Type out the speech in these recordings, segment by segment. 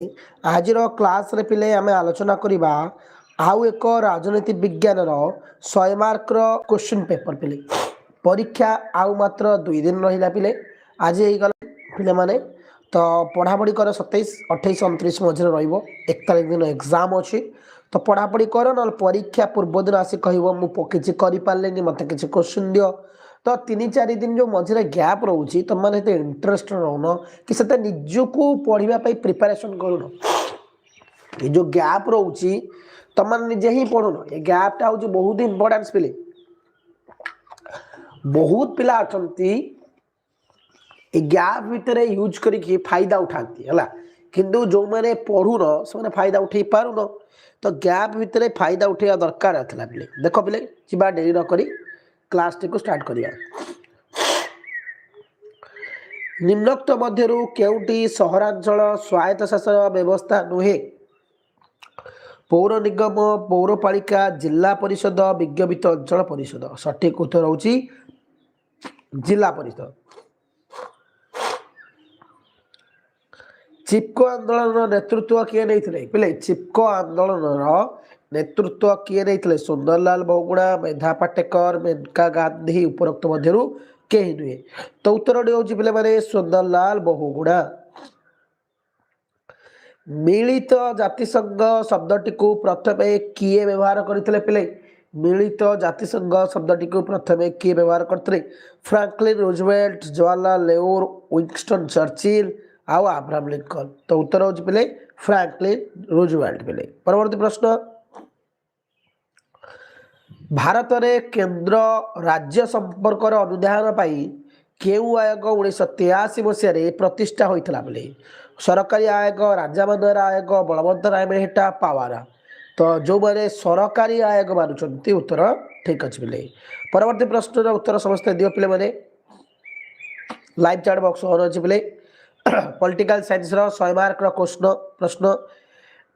आज क्लास रे पिले आम आलोचना करवा आउ एक राजनीति विज्ञान 100 मार्क क्वेश्चन पेपर पिले परीक्षा आउ मात्र 2 दिन रहा पिले आज पिले माने तो पढ़ापढ़ी कर 27 28 29 मझे रक तारीख दिन एग्जाम अच्छी तो पढ़ापढ़ी कर ना परीक्षा पूर्व दिन आसी कह कि पारे मत कि क्वेश्चन दियो तो 3-4 दिन जो मझे गैप रोचे तुम मैंने इंटरेस्ट रोन कि निजक पढ़ाई प्रिपेरेसन करूँ ये जो गैप रोचे तुम मैंने निजे ही पढ़ुन ये गैपटा हूँ बहुत इंपोर्टेंस पिले बहुत पिला अच्छा गैप भितर यूज करके फायदा उठाती है किंतु जो मैंने पढ़ुन से फायदा उठे पारुन तो गैप भितर फायदा उठा दरकार था पिले देख पिले जा डेरी न करी क्लास टी को स्टार्ट करिया निम्नोक्त मध्यरु केउटी सहरांचल स्वायत्त शासन व्यवस्था नुहे पौर निगम पौरपालिका जिला परिषद विज्ञपित अंचल परिषद सठिक उत्तर होची जिला परिषद। चिपको आंदोलन नेतृत्व किए नहीं पिले चिपको आंदोलन नेतृत्व किए नहीं सुंदरलाल बहुगुणा मेधा पाटेकर मेनका गांधी उपरोक्त मध्यरु कहीं नुहे तो उत्तर हूँ पे माने सुंदरलाल बहुगुणा। मिलित जातिसंघ शब्दटी को प्रथम किए व्यवहार करते पिले मिलित जातिसंघ शब्दटी को प्रथम किए व्यवहार करते Franklin Roosevelt Jawaharlal Nehru Winston Churchill आउ अब्राहम लिंकन तो उत्तर हूँ पिले फ्रैंकलिन रूजवेल्ट पिले। परवर्ती प्रश्न भारत में केंद्र राज्य संपर्क अनुधान केउ आयोग 1983 मसीह प्रतिष्ठा होता बोले सरकारी आयोग राजामान आयोग बलवंत राय मेहटा पावारा तो जो मैंने सरकारी आयोग मानुंट उत्तर ठीक अच्छे पिले। परवर्ती प्रश्न उत्तर समस्त दियो पिले मैंने लाइव चैट बॉक्स ऑन अच्छे पिले पॉलिटिकल साइंस 100 मार्क क्वेश्चन प्रश्न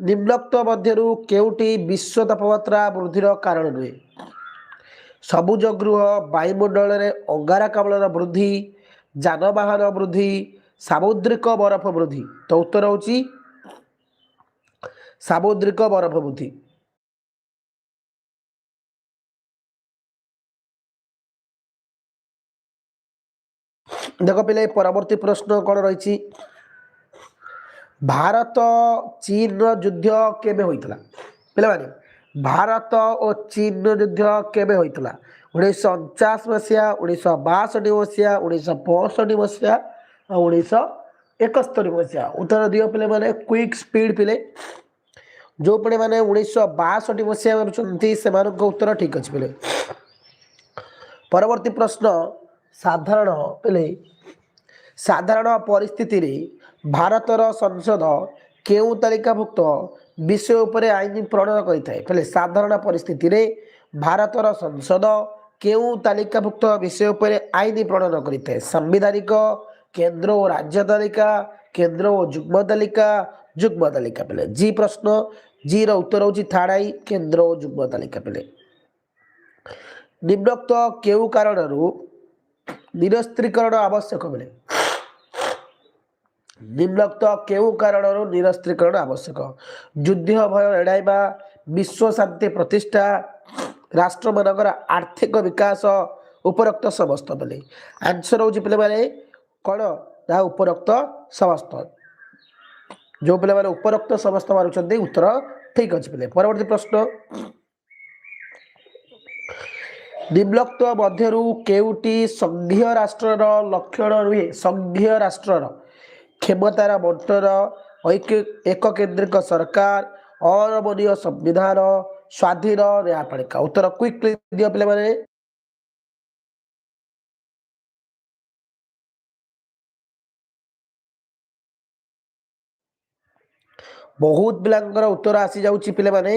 निम्नोक्त मध्यरु केउटी विश्व तापमात्रा वृद्धिर कारण नुहे सबुज गृह वायुमंडल में अंगारकाम्ल वृद्धि जानवाहन वृद्धि सामुद्रिक बरफ वृद्धि तो उत्तर होची सामुद्रिक बरफ वृद्धि। देख पिले परवर्ती प्रश्न कौन रही भारत चीन युद्ध केबे होइतला पिले माने भारत और चीन युद्ध केबे होइतला 1949 मसीहा 1962 मसीहा 1965 मसीहा और 1971 मसीहा उत्तर दियो पिले माने क्विक स्पीड पिले जो पे मैंने 1962 मसीहा मारुचंती से उत्तर ठीक अच्छे पिले। परवर्ती प्रश्न साधारण पिले साधारण परिस्थिति रे भारतर संसद केउ तालिकाभुक्त विषय उपर आईन प्रणयन करता है पहले साधारण परिस्थिति रे भारतर संसद केउ तालिकाभुक्त विषय उपर आईन प्रणयन करता है संवैधानिक केंद्र और राज्य तालिका केंद्र और जुग्म तालिका पहले जी प्रश्न जी रो उत्तर होची थर्ड आई केंद्र और जुग्म तालिका पहले निम्नोक्त केउ कारणरू निरस्त्रीकरण आवश्यक बोले निम्नोक्त केउ कारण निरस्त्रीकरण आवश्यक युद्ध भय एड़ाइबा विश्व शांति प्रतिष्ठा राष्ट्र मानकर आर्थिक विकास उपरोक्त समस्त बोले आंसर होची पिले माने कौन ना उपरोक्त समस्त जो पिले माने उपरोक्त समस्त मारुचंदी उत्तर ठीक अच्छे पिले। परवर्ती प्रश्न निम्नोक्त मध्यरु केउटी संघीय राष्ट्रर लक्षण रुहे संघीय राष्ट्रर क्षमतार बंटन एक केंद्रिक सरकार अरमणीय संविधान स्वाधीन न्यायपालिका उत्तर क्विकली दियो पिले माने बहुत पिलांकर उत्तर आसी जाउची पिले माने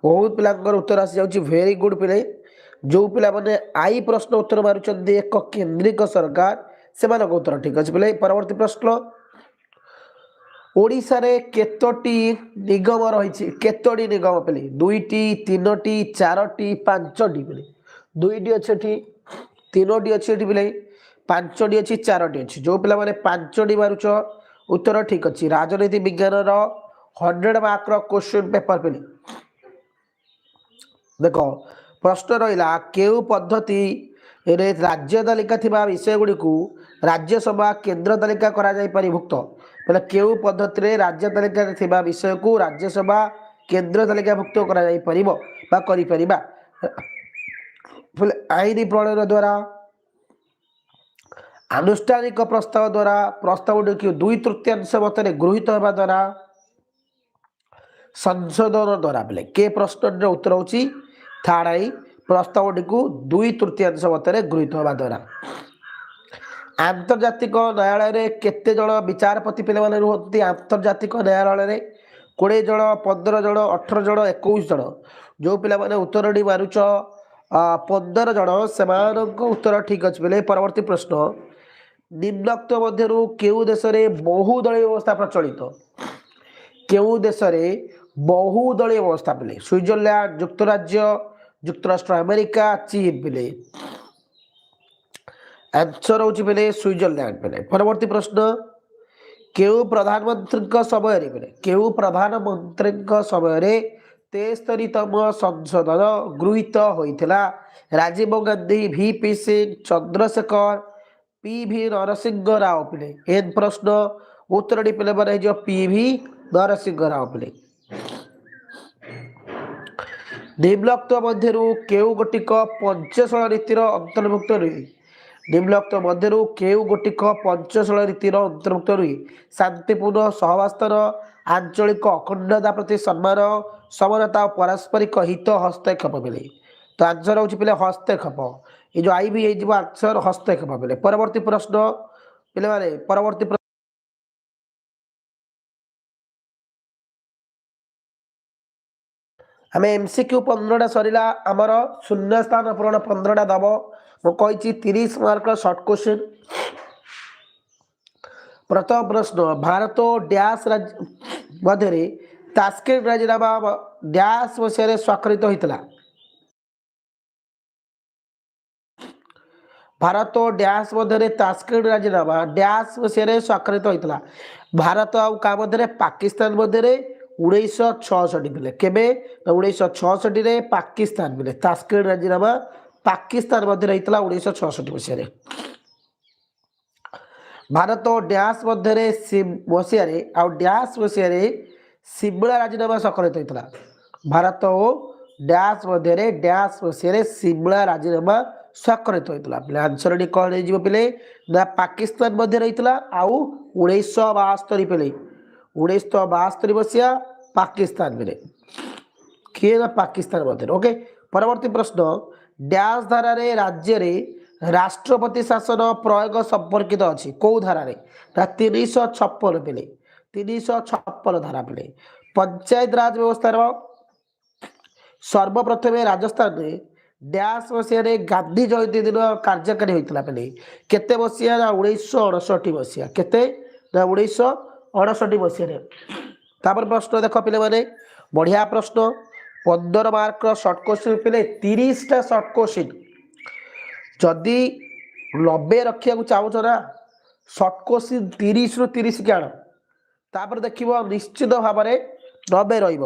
बहुत पिलांकर उत्तर आसी जाउची वेरी गुड पिले जो पिला माने आई प्रश्न उत्तर मारुचंदी एक केंद्रिक सरकार से उत्तर ठीक अच्छे पिले। परवर्ती प्रश्न ओडिशा रे केतोटी निगम रही केतोटी निगम पिले 2टी 3टी 4टी 5टी पिले 2टी अच्छे 3टी अच्छे पिले 5टी अच्छी 4टी अच्छी जो पिला माने 5टी मारुच उत्तर ठीक अच्छी राजनीति विज्ञान 100 मार्क क्वेश्चन पेपर पे देख प्रश्न रहा केउ पद्धति रे राज्य तालिका थिबा विषय गुड़ी को राज्यसभा केंद्र तालिका करा जाय पारि भुक्त बोले केउ पद्धति रे राज्य तालिका थिबा विषय को राज्यसभा केंद्र तालिका भुक्त करा जाय परिबो बा करि परिबा बोले आईन प्रणयन द्वारा आनुष्ठानिक प्रस्ताव द्वारा प्रस्ताव को 2/3 मत गृहीत होगा द्वारा संशोधन द्वारा बोले के प्रश्न उत्तर होची थर्ड आई प्रस्ताव को 2/3 मत गृहीत होगा द्वारा आंतर्जातिक न्यायालय में केते जन विचारपति पे रुहती आंतर्जातिक न्यायालय में 20 जन 15 जन 18 जन 21 जन जो पे उत्तर मारुच 15 जन से उत्तर ठीक अच्छे बोले परवर्ती प्रश्न निम्नोक्त मध्यरु केउ देश में बहुदलीय व्यवस्था प्रचलित केउ देश में बहुदलीय व्यवस्था बोले स्विट्जरलैंड युक्तराज्य युक्तराष्ट्र अमेरिका चीन बोले आंसर होची बोले स्विट्जरलैंड बोले परवर्ती प्रश्न केउ प्रधानमंत्री समय बोले केउ प्रधानमंत्री समय 73तम संशोधन गृहीत होइथिला राजीव गांधी VP सिंह चंद्रशेखर PV नरसिंह राव पिले एन प्रश्न उत्तर पिले बने जो PV नरसिंह राव पिले निम्नोक्त मध्यरु केउ गोटिक पंचशल रीतिर अंतर्भुक्त रही निम्नोक्त मध्यरु केउ गोटिक पंचशल रीतिर अंतर्भुक्त रही शांतिपूर्ण सहवास्तर आंचलिक अखंडता प्रति सम्मान समानता और पारस्परिक हित हस्तक्षेप मिले तो आंसर होची पिले हस्तक्षेप ये जो आई भी आंसर हस्तक्षेप मिले परवर्ती प्रश्न पिले माने परवर्ती आम MCQ 15टा सरिला आमर शून्य स्थान पूरण 15टा दब मुझे 30 मार्क शॉर्ट क्वेश्चन प्रथम प्रश्न भारत डैश राज्य मध्य तास्केंट राजीनामा डैश मसीह स्वाक्षरित होता भारत डैश मध्य तास्केंट राजीनामा डैश मसीह स्वाक्षरित होता भारत आ मध्य पाकिस्तान मध्य 1966 मिले केबे 1966 पाकिस्तान मिले तास्केंट राजीनामा पाकिस्तान मध्य होता 1966 मसीह भारत डैश मध्य मसीह आ डैश मसीह सिमला राजीनामा स्वाक्षरित होता भारत और डैश मध्य डैश मसीह सिमला राजीनामा स्वाक्षरित होता पे आंसर टी कौन हो पे ना पाकिस्तान मध्य होता आउ 1972 पे 1972 मसीहा पाकिस्तान मिले किए ना पाकिस्तान मध्य ओके परवर्ती प्रश्न डैश धारा रे राज्य रे राष्ट्रपति शासन प्रयोग संपर्कित अच्छी कौ धारा रे 356 पे 356 धारा पे पंचायत राज व्यवस्था सर्वप्रथम राजस्थान में डैश मसीह गांधी जयंती दिन कार्यकारी होता पे केते मसीहा ना 1968 मसीहा केते ना 1968 मसीह तापर प्रश्न देख पे मैंने बढ़िया प्रश्न 15 मार्क शॉर्ट क्वेश्चन पे 30टा शॉर्ट क्वेश्चन जदि 90 रखा चाहूच ना शॉर्ट क्वेश्चन 30 रु 30 के आण तापर देख निश्चित भाव में 90 रही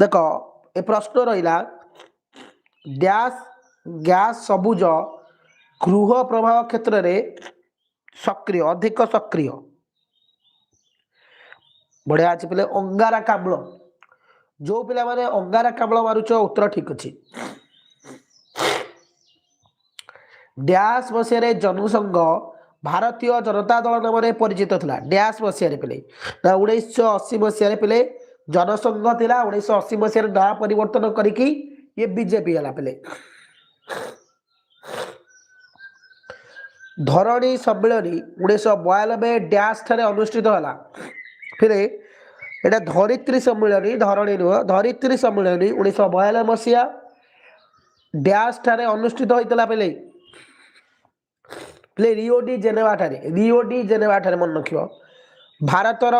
देख ए प्रश्न रहा डैश गैस सबुज गृह प्रभाव क्षेत्र में सक्रिय अधिक सक्रिय बढ़िया अच्छे पे अंगारकाम्ल जो पिला माने अंगारकाम्ल मारुच उत्तर ठीक अच्छी डैश मसीह जनसंघ भारतीय जनता दल नाम परिचित था डैश मसीह पे 1980 मसीह पे जनसंघ थिला 1980 मसीह ना परिवर्तन करके ये बीजेपी है पे धरणी सम्मेलन 1992 डैश ठारे अनुष्ठित होला फिर एटा धरित्री सम्मेलन धरणी नुह धरित्री सम्मेलन 1992 मसीहा डैश ठारे अनुष्ठित होता पे रियो डी जेनेवा ठारे मन रख भारतर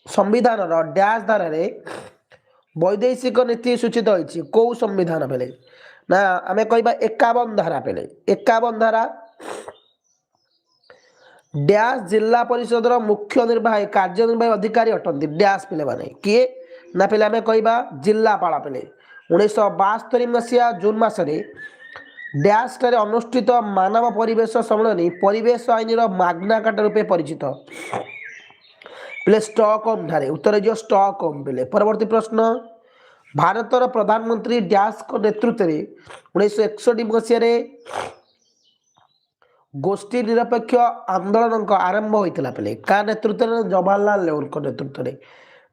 संविधान डैश धारा वैदेशिक नीति सूचित होती कौ संविधान पे ना आम कह 51 धारा पे 51 धारा डैश जिला परिषद मुख्य निर्वाही कार्यनिर्वाही अधिकारी अटंती डैश पिले माने किए ना पिले आम कहवा जिलापाल पिले 1972 मसीहा जून मसरे डैश ठारे अनुष्ठित मानव परिवेश सम्मेलन परिवेश आईन माग्ना कार्टा रूपे परिचित पिले स्टॉकहोम ठारे उत्तर जो स्टॉकहोम पिले परवर्ती प्रश्न भारतर प्रधानमंत्री डैश को नेतृत्व में 1961 मसीह गोष्ठी निरपेक्ष आंदोलन आरंभ होता पिले क्या नेतृत्व में जवाहरलाल नेहरू नेतृत्व में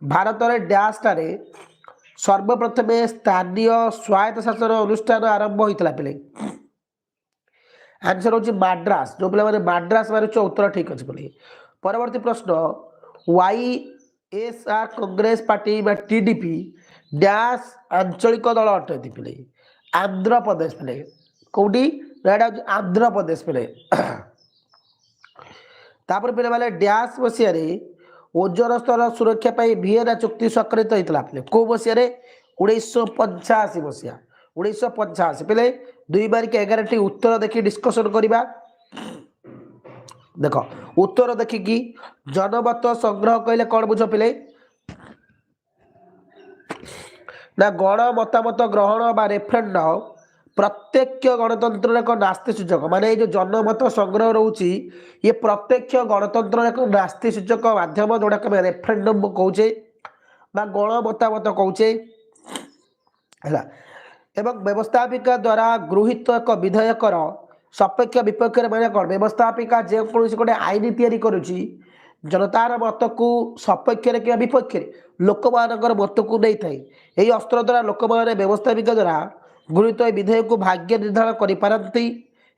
भारत में डैश ठारे सर्वप्रथम स्थानीय स्वायत्त शासन अनुष्ठान आरंभ होता पिले आंसर हूँ माड्रास जो पे माड्रास मारे उत्तर ठीक अच्छे बोले परवर्ती प्रश्न YSR Congress party TDP dash आंचलिक दल अटती पिले आंध्र प्रदेश पिले कौटी आंध्र प्रदेश पिले तापर पिले वाले डैश मसीह ओजोन स्तर सुरक्षा भिएना चुक्ति स्वाक्षरित होता पिले कौ मसीह 1985 मसीहा 1985 पिले 2 बार के 11टी उत्तर देखी डिस्कशन करवा देख उत्तर देखिकी जनमत संग्रह कहले कौन बुझ पिले ना गण मतामत ग्रहण बा रेफरेंडम प्रत्यक्ष गणतंत्र एक नास्ति सूचक माने जो जनमत संग्रह रोची ये प्रत्यक्ष गणतंत्र एक नास्ति सूचक माध्यम जोड़ा कमे रेफरेंडम कहूचे बा गण मतामत कहूचे है एवं व्यवस्थापिका द्वारा गृहीत एक विधेयकर सपेक्ष विपक्ष माने कौन व्यवस्थापिका जेकोसी गोटे आईन तैयारी करुची जनतार मत को सपेक्ष कि विपक्ष लोक मत को नहीं थाए यही अस्त्र द्वारा लोक मैंने व्यवस्थापिका द्वारा गृहीत विधेयक को भाग्य निर्धारण करपारती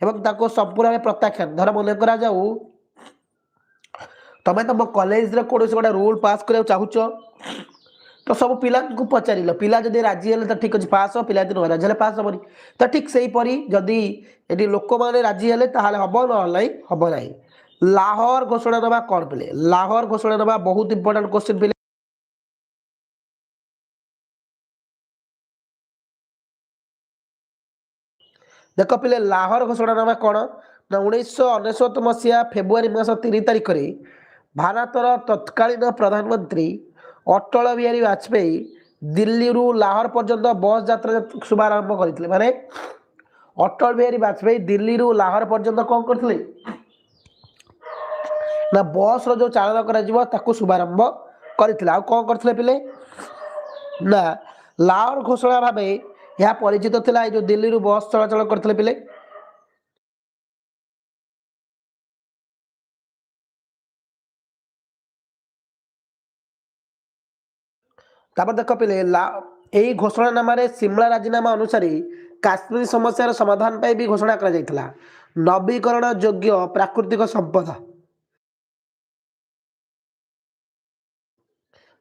संपूर्ण प्रत्याख्यान धर मन करा जाऊ तमें तुम कॉलेज रे कौन गोटे रूल पास करने चाहूच तो सब पिला पचार पिला जदि राजी है तो ठीक अच्छे पास हो पिला न राजी पास हेनी तो ठीक से जदि ये लोक मैंने राजी है हम ना हम ना लाहौर घोषणा नवा कौन पिले लाहौर घोषणा नवा बहुत इंपोर्टेंट क्वेश्चन पिले देख पिले लाहौर घोषणा नवा कौन ना 1999 मसीहा फेब्रुआरी मास 3 तारिख में भारतर तत्कालीन प्रधानमंत्री अटल बिहारी वाजपेयी दिल्ली रु लाहौर पर्यंत बस यात्रा शुभारंभ करते माने अटल बिहारी वाजपेयी दिल्ली रु लाहौर पर्यंत कौन करते ना बस रो जो चालन कर शुभारंभ करते कौन करते पिले ना लाहौर घोषणा भाव यह परिचित थिला जो दिल्ली रु बस चलाचल करते पिले तापर देख पिले यही घोषणानामा सिमला राजीनामा अनुसार काश्मीर समस्या समाधान पर भी घोषणा करा नवीकरण योग्य प्राकृतिक संपद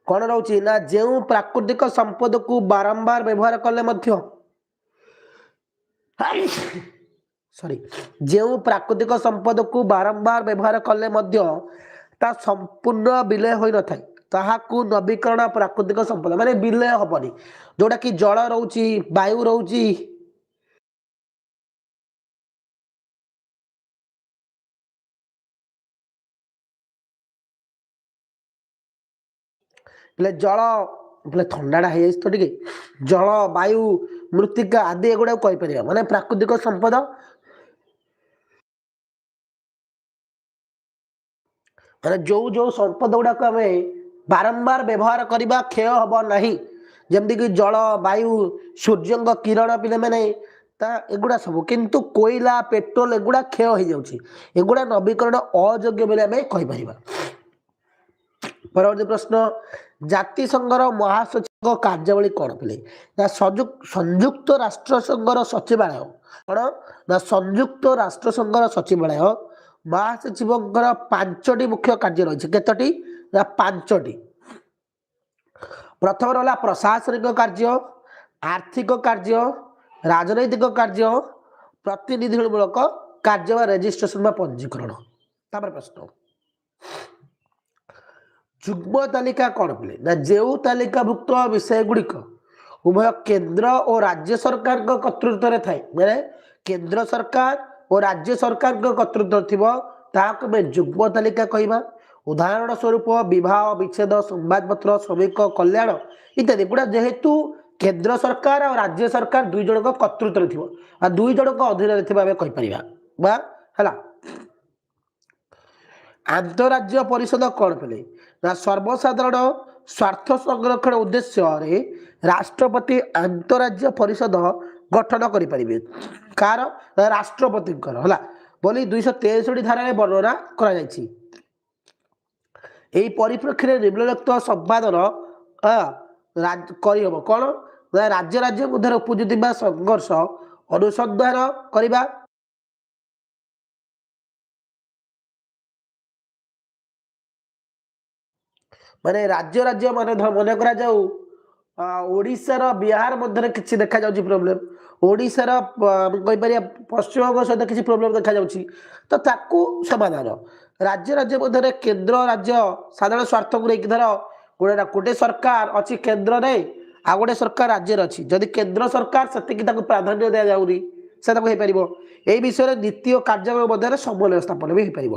कौन रोचे ना जो प्राकृतिक संपद को बारंबार व्यवहार कले सॉरी जो प्राकृतिक संपद को बारंबार व्यवहार कले संपूर्ण विलय हो न थाए ताहाकू नवीकरण प्राकृतिक संपद माने विलय हबनी जोटा कि जल रोची वायु रोची जल थंडाटा है तो टे जल वायु मृत्तिका आदि एगुड़ा कहीपर माने प्राकृतिक संपद माने जो संपद गुड़ाक आम बारंबार व्यवहार करवा क्षय हम ना जमती कि जल वायु सूर्य किरण पिले मैंने एगुड़ा सब किंतु कोयला पेट्रोल एगुड़ा क्षय हो जाऊँगी एगुड़ा नवीकरण अयोग्य बोली आम कहीपर परवर्ती प्रश्न जातिसंघर महासचिव कार्यावली कौन पिले संयुक्त राष्ट्र संघर सचिवालय कौन ना संयुक्त राष्ट्र संघर सचिवालय महासचिव 5टी मुख्य कार्य रही केतोटी ना 5टी प्रथम रहा प्रशासनिक कार्य आर्थिक कार्य राजनैतिक कार्य प्रतिनिधिमूलक कार्य रेजिस्ट्रेशन पंजीकरण तापर प्रश्न युग्म तालिका कौन पिले ना जो तालिकाभुक्त विषय गुड़िक उभय केंद्र और राज्य सरकार कर्तृत्व थाए माने केंद्र सरकार और राज्य सरकार कर्तृत्व थी ताको में युग्म तालिका कहवा। उदाहरण स्वरूप विवाह विच्छेद संवादपत्र श्रमिक कल्याण इत्यादि गुड़ा जेहेतु केंद्र सरकार और राज्य सरकार दुई जन कर्तृत्व थी दुई जन अधीन कहीपर आंतरराज्य परिषद कौन पे ना सर्वसाधारण स्वार्थ संरक्षण उद्देश्य राष्ट्रपति आंतरराज्य परिषद गठन करें कार राष्ट्रपति बोली 263 धारा वर्णना कर परिप्रेक्षी निम्नलिखित संपादन करहब कौन राज्य राज्य मध्य उपजुवा संघर्ष अनुसंधान करवा माने राज्य राज्य मान मन कर बिहार मध्य किसी देखा प्रोब्लेम ओडिशार पश्चिमबंग सहित किसी प्रोब्लेम देखा तो ताकू समाधान राज्य राज्य मध्य केंद्र राज्य साधारण स्वार्थ को लेकिन धर गोटे सरकार अच्छी केंद्र में आ गोटे सरकार राज्य अच्छी जदि केंद्र सरकार से प्राधान्य दि जाऊनी से यही विषय नीति और कार्यक्रम मध्य समन्वय स्थापन भी हो पार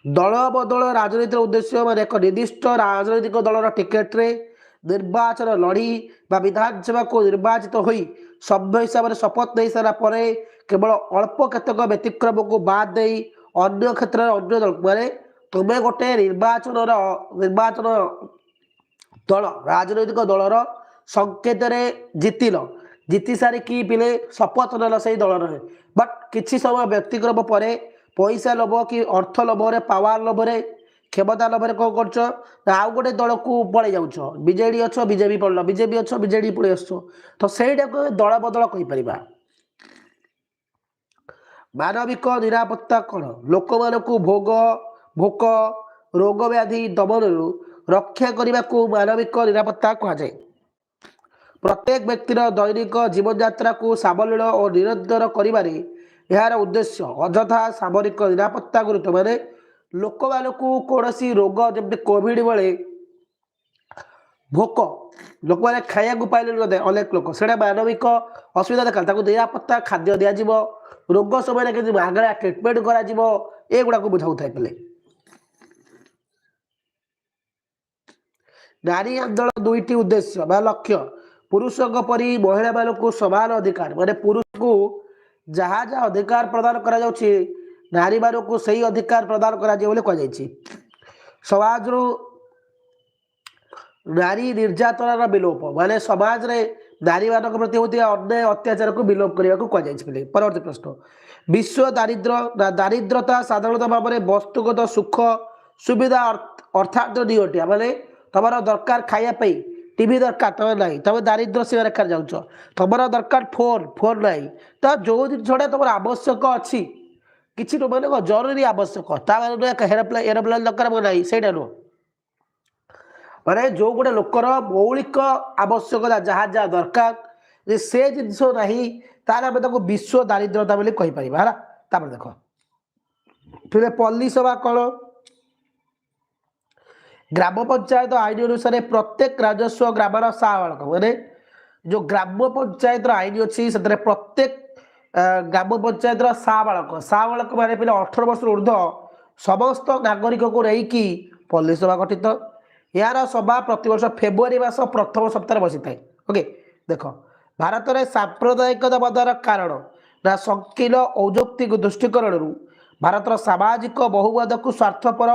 दल बदल राजनीतिर उद्देश्य मान एक निर्दिष्ट राजनैतिक दलर टिकेट रे निर्वाचन लड़ी विधानसभा को निर्वाचित हो सभ्य हिसाब से शपथ नहीं सारा पर केवल अल्प केतक व्यतिक्रम को बाद दे अन्य क्षेत्र अन्य दल माने तुम्हें गोटे निर्वाचन दल राजनैतिक दलर संकेत जितिल जीति सारिकी पिले शपथ नेल से दल रहे बट किसी समय व्यतिक्रम पर पैसा लोभ कि अर्थ लोभरे पावर लोभरे क्षमता लोभरे कौन कर आउ गोटे दल को पलि जाऊछ बीजेडी अच्छ बीजेपी पड़ल बीजेपी अच्छ बीजेडी पलि आस तो सहीटा को दल बदल कहीपर मानविक निरापत्ता कौन लोक मान भोग भोक रोग व्याधि दमन रक्षा करने को मानविक निरापत्ता कहुए प्रत्येक व्यक्तिर दैनिक जीवन यात्रा को सावलील और निरंतर कर यार उद्देश्य अଯଥା सामरिक निरापत्ता गुरुत्व माने लोक मान कौन रोग जमी कोविड बेले भोक लोक मैंने खाया पाइले अनेक लोक से मानविक असुविधा देखा निरापत्ता खाद्य दिज्व रोग समय कि मागणा ट्रिटमेंट करा बुझाऊ था पे नारी आंदोलन दुईटी उद्देश्य बा लक्ष्य पुरुषों परी महिला मान समान अधिकार माने पुरुष को जहाँ जहाँ अधिकार प्रदान करा जाउछि नारी मान को सही अधिकार प्रदान करा जाए कहुई समाज नारी निर्यातनार विलोप माने समाज रे नारी मान प्रति होता अन्याय अत्याचार को विलोप करने को कहुई परवर्ती प्रश्न विश्व दारिद्रता साधारणतः भाव में वस्तुगत सुख सुविधा अर्थात नियोटिया माने तुम दरकार खायापी टीवी दरकार तुम ना तुम दारिद्र सीमा रेखा जाऊच तुम दरकार फोन फोन ना तो जो जिनसा तुम आवश्यक अच्छी किसी मैंने जरूरी आवश्यक एरोप्लेन दरकार ना से नुह माने जो गोटे लोकर मौलिक आवश्यकता जहाँ जहाँ दरकार से जिनस ना तार आम विश्व दारिद्रता बोली कहीपर है देख फिर पल्ली सभा कौन ग्राम पंचायत आईन अनुसार प्रत्येक राजस्व ग्रामर साबालक मैंने जो ग्राम पंचायत आईन अच्छी से प्रत्येक ग्राम पंचायत साबालक साबालक माने पे 18 वर्ष ऊर्ध समस्त नागरिक को लेकिन पल्ली सभा गठित यार सभा प्रतिवर्ष फेब्रुआरी मास प्रथम सप्ताह बसी था ओके देख भारत में सांप्रदायिकतावादर कारण ना संकीर्ण औजौक्तिक दृष्टिकोण भारत सामाजिक बहुवाद को स्वार्थपर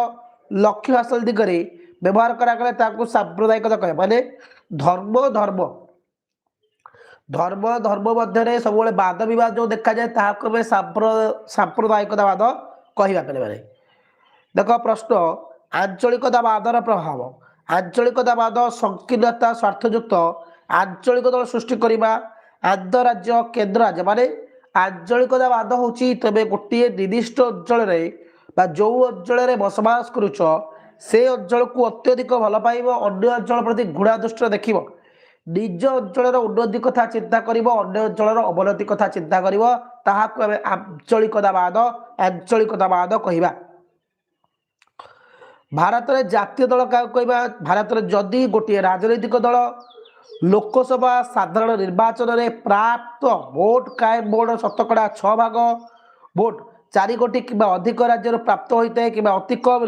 लक्ष्य हासिल दिगरे व्यवहार करा सांप्रदायिकता कहे माने धर्म धर्म धर्म धर्म मध्य सब वाद विवाद जो देखा जाए ताकि सांप्रदायिकतावाद कहवापे माने देख प्रश्न आंचलिकतावादर प्रभाव आंचलिकतावाद संकीर्णता स्वार्थयुक्त आंचलिक दल सृष्टि करवा आंतरराज्य केंद्र राज्य माने आंचलिकतावाद हूँ तुम गोटे निर्दिष्ट अंचल जो अंचल बसवास करुच से अंचल को अत्यधिक भल पाइब अन्य अंचल प्रति घृणा दृष्टि देख निज अंचल उन्नति कथा चिंता कर अन्य अंचल अवनति कथा चिंता कर आंचलिकतावाद कहवा भारत में जातीय दल क्या कहवा भारत में जदि गोटे राजनैतिक दल लोकसभा साधारण निर्वाचन में प्राप्त भोट कायम भोट 6% भाग भोट 4 कोटी कि अधिक राज्य प्राप्त होता है कि अति कम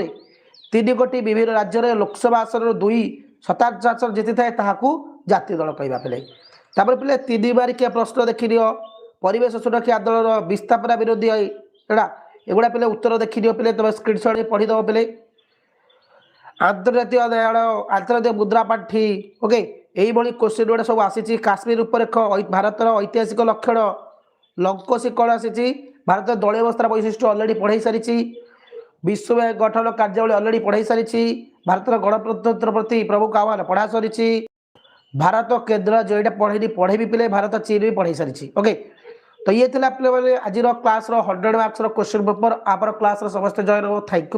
3 कोटी विभिन्न राज्य लोकसभा आसन 2 शताब्दी आसन जीति थाए जातीय दल कहवा पे पे 3 मारिकिया प्रश्न देखी नियो परिवेश सुरक्षा आंदोलन विस्थापना विरोधी है एगुड़ा पे उत्तर देखी नियो पे तुम स्क्रीनशॉट पढ़ीदेव पे आंतर्जातीय न्यायालय आंतर्जातीय मुद्रा पांठि ओके यही क्वेश्चन गुड़ा सब आसी काश्मीर रूपरेख भारतर ऐतिहासिक लक्षण लंकोशी कौन आसी भारत दलीय अवस्था वैशिष्ट्य अलरेडी पढ़ाई सारी विश्व बैंक गठन कार्यावली अलरेडी पढ़ाई सारी भारतर गणतंत्र प्रति प्रमुख आह्वान पढ़ा सारी भारत केंद्र जो यहाँ पढ़ेबी पे भारत चीन भी पढ़ाई सारी ओके तो ये पे आज क्लास 100 मार्क्स क्वेश्चन पेपर आप क्लास समस्त जॉइन हो थैंक यू।